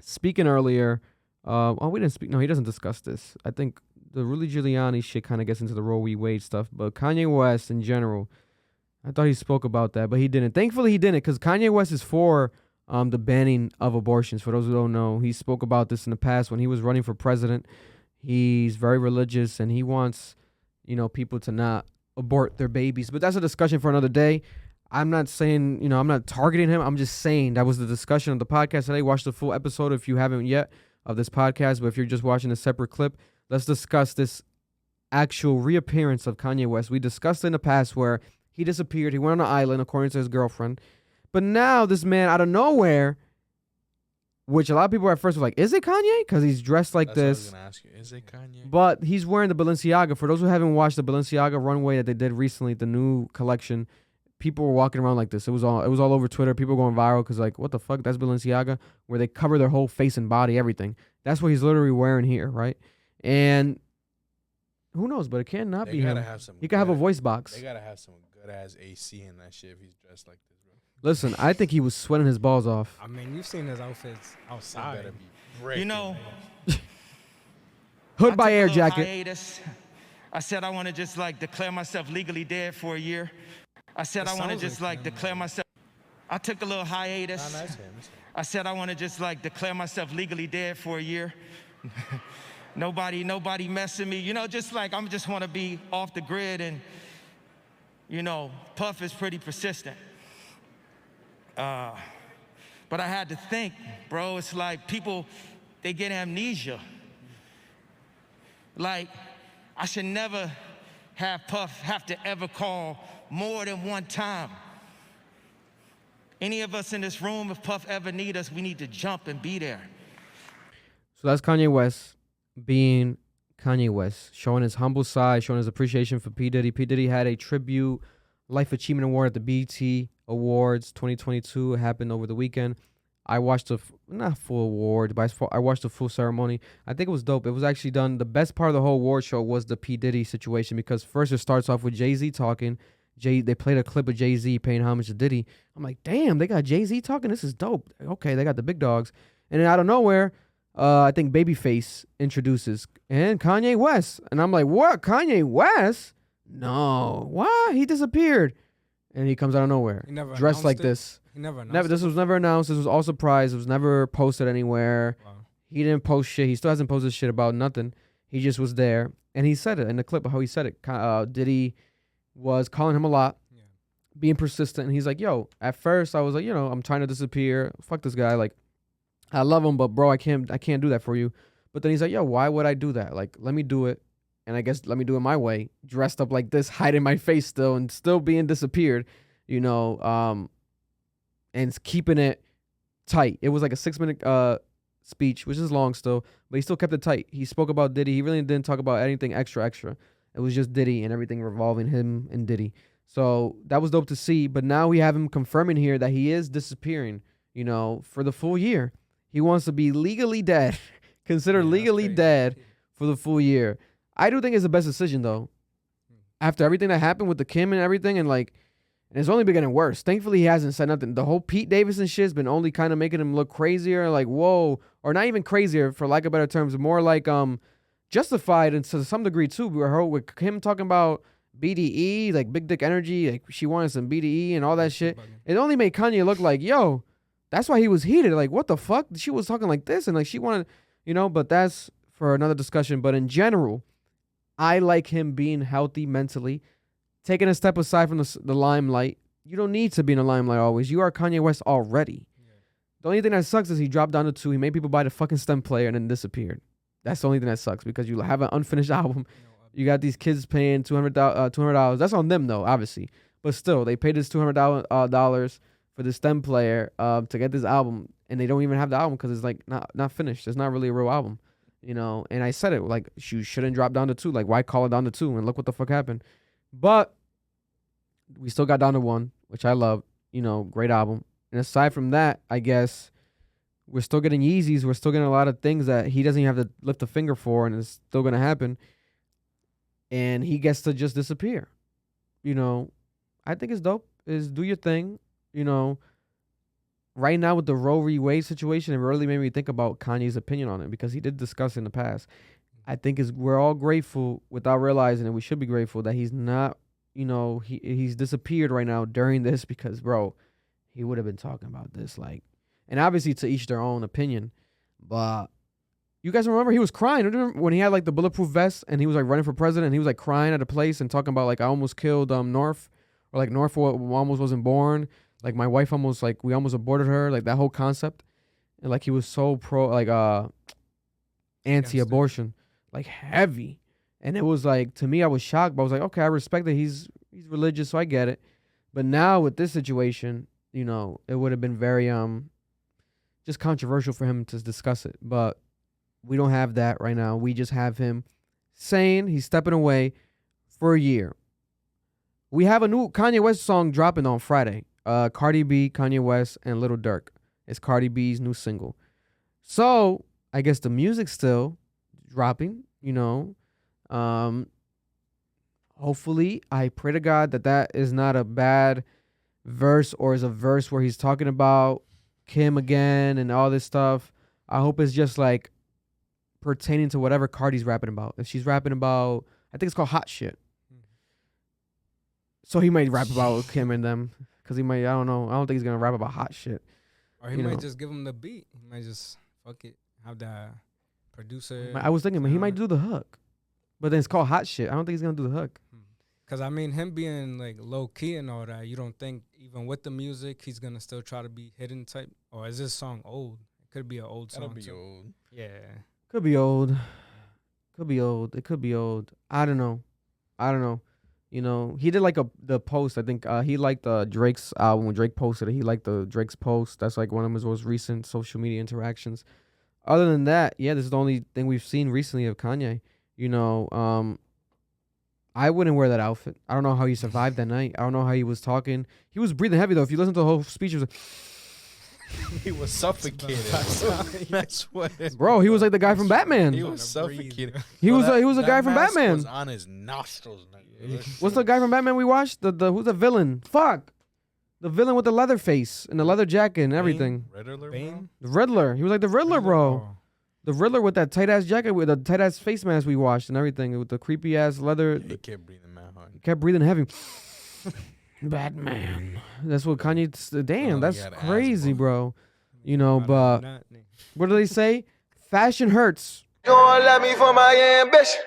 speaking earlier, we didn't speak. No, he doesn't discuss this. I think the Rudy Giuliani shit kind of gets into the Roe v. Wade stuff, but Kanye West in general, I thought he spoke about that, but he didn't. Thankfully, he didn't, because Kanye West is for the banning of abortions. For those who don't know, he spoke about this in the past when he was running for president. He's very religious, and he wants, people to not abort their babies. But that's a discussion for another day. I'm not saying, I'm not targeting him. I'm just saying that was the discussion of the podcast today. Watch the full episode if you haven't yet of this podcast. But if you're just watching a separate clip, let's discuss this actual reappearance of Kanye West. We discussed in the past where he disappeared. He went on an island, according to his girlfriend. But now this man out of nowhere, which a lot of people at first were like, is it Kanye? Because he's dressed like this. What I was going to ask you. Is it Kanye? But he's wearing the Balenciaga. For those who haven't watched the Balenciaga runway that they did recently, the new collection, people were walking around like this. It was all over Twitter. People going viral because, like, what the fuck? That's Balenciaga, where they cover their whole face and body, everything. That's what he's literally wearing here, right? And who knows? But it cannot be him. He could have a voice box. They gotta have some good ass AC in that shit if he's dressed like this, bro. Listen, I think he was sweating his balls off. I mean, you've seen his outfits outside. Hood by air jacket. Hiatus. I said I want to just declare myself legally dead for a year. I said I want to just declare myself. I took a little hiatus. I said I want to just declare myself legally dead for a year. Nobody messing me. I'm just want to be off the grid, and Puff is pretty persistent. But I had to think, bro. It's like people, they get amnesia. Like, I should never have Puff have to ever call more than one time. Any of us in this room, if Puff ever need us, we need to jump and be there. So that's Kanye West being Kanye West, showing his humble side, showing his appreciation for P. Diddy. P. Diddy had a tribute Life Achievement Award at the BET Awards 2022. It happened over the weekend. I watched not full award, but I watched the full ceremony. I think it was dope. It was actually done. The best part of the whole award show was the P. Diddy situation, because first it starts off with Jay-Z talking. They played a clip of Jay-Z paying homage to Diddy. I'm like, damn, they got Jay-Z talking? This is dope. Okay, they got the big dogs. And then out of nowhere, I think Babyface introduces, and Kanye West. And I'm like, what? Kanye West? No. What? He disappeared. And he comes out of nowhere, dressed like this. He never announced This was never announced. This was all surprise. It was never posted anywhere. Wow. He didn't post shit. He still hasn't posted shit about nothing. He just was there. And he said it in the clip of how he said it. Diddy was calling him a lot, being persistent. And he's like, yo, at first I was like, I'm trying to disappear. Fuck this guy. Like, I love him, but bro, I can't do that for you. But then he's like, yo, why would I do that? Like, let me do it. And I guess let me do it my way, dressed up like this, hiding my face still, and still being disappeared, and keeping it tight. It was like a 6-minute speech, which is long still, but he still kept it tight. He spoke about Diddy. He really didn't talk about anything extra. It was just Diddy and everything revolving him and Diddy. So that was dope to see. But now we have him confirming here that he is disappearing, for the full year. He wants to be legally dead, considered legally dead for the full year. I do think it's the best decision, though. After everything that happened with the Kim and everything, and it's only been getting worse. Thankfully, he hasn't said nothing. The whole Pete Davidson shit has been only kind of making him look crazier, like, whoa. Or not even crazier, for lack of better terms, more like justified, and to some degree, too. We heard with him talking about BDE, like Big Dick Energy, like she wanted some BDE and all that shit. It only made Kanye look like, yo, that's why he was heated. Like, what the fuck? She was talking like this, and she wanted, but that's for another discussion. But in general, I like him being healthy mentally, taking a step aside from the limelight. You don't need to be in the limelight always. You are Kanye West already. Yeah. The only thing that sucks is he dropped down to 2. He made people buy the fucking STEM player and then disappeared. That's the only thing that sucks, because you have an unfinished album. You got these kids paying $200. That's on them, though, obviously. But still, they paid this $200 for the STEM player to get this album, and they don't even have the album because it's not finished. It's not really a real album. And I said it, you shouldn't drop down to 2. Like, why call it down to 2? And look what the fuck happened. But we still got down to 1, which I love. Great album. And aside from that, I guess we're still getting Yeezys. We're still getting a lot of things that he doesn't even have to lift a finger for, and it's still going to happen. And he gets to just disappear. I think it's dope. Do your thing. right now with the Roe v. Wade situation, it really made me think about Kanye's opinion on it because he did discuss it in the past. I think we're all grateful without realizing it. We should be grateful that he's not, he's disappeared right now during this because, bro, he would have been talking about this. Like, and obviously to each their own opinion, but you guys remember he was crying when he had like the bulletproof vest and he was like running for president and he was like crying at a place and talking about like I almost killed North, or like North almost wasn't born. Like my wife we almost aborted her, like that whole concept. And like he was so anti-abortion, like heavy. And it was like, to me, I was shocked, but I was like, okay, I respect that he's religious, so I get it. But now with this situation, it would have been very just controversial for him to discuss it. But we don't have that right now. We just have him saying he's stepping away for a year. We have a new Kanye West song dropping on Friday. Cardi B, Kanye West, and Lil Durk. It's Cardi B's new single. So I guess the music's still dropping, hopefully, I pray to God that is not a bad verse or is a verse where he's talking about Kim again and all this stuff. I hope it's just like pertaining to whatever Cardi's rapping about. If she's rapping about, I think it's called Hot Shit. So he might rap about Kim and them. Because he might, I don't know. I don't think he's going to rap about hot shit. Or he might just give him the beat. He might just, fuck it, have the producer. I was thinking, he might do the hook. But then it's called Hot Shit. I don't think he's going to do the hook. Because, I mean, him being, like, low-key and all that, you don't think, even with the music, he's going to still try to be hidden type? Or is this song old? It could be an old song, too. Old. Yeah. Could be old. Could be old. It could be old. I don't know. He did like the post. I think he liked Drake's album when Drake posted it. He liked the Drake's post. That's like one of his most recent social media interactions. Other than that, yeah, this is the only thing we've seen recently of Kanye. I wouldn't wear that outfit. I don't know how he survived that night. I don't know how he was talking. He was breathing heavy though. If you listen to the whole speech, he was like, he was suffocated. That's what. Bro, he was like the guy from Batman. He was suffocated. He was a guy from Batman. Was on his nostrils. What's the guy from Batman we watched? Who's the villain? Fuck, the villain with the leather face and the leather jacket and everything. Riddler. Bane? The Riddler. He was like the Riddler, bro. The Riddler with that tight ass jacket with the tight ass face mask we watched and everything with the creepy ass leather. Yeah, he kept breathing mad hard. Kept breathing heavy. Batman. That's what Kanye. Damn, that's crazy, bro. But what do they say? Fashion hurts. Don't let me for my ambition.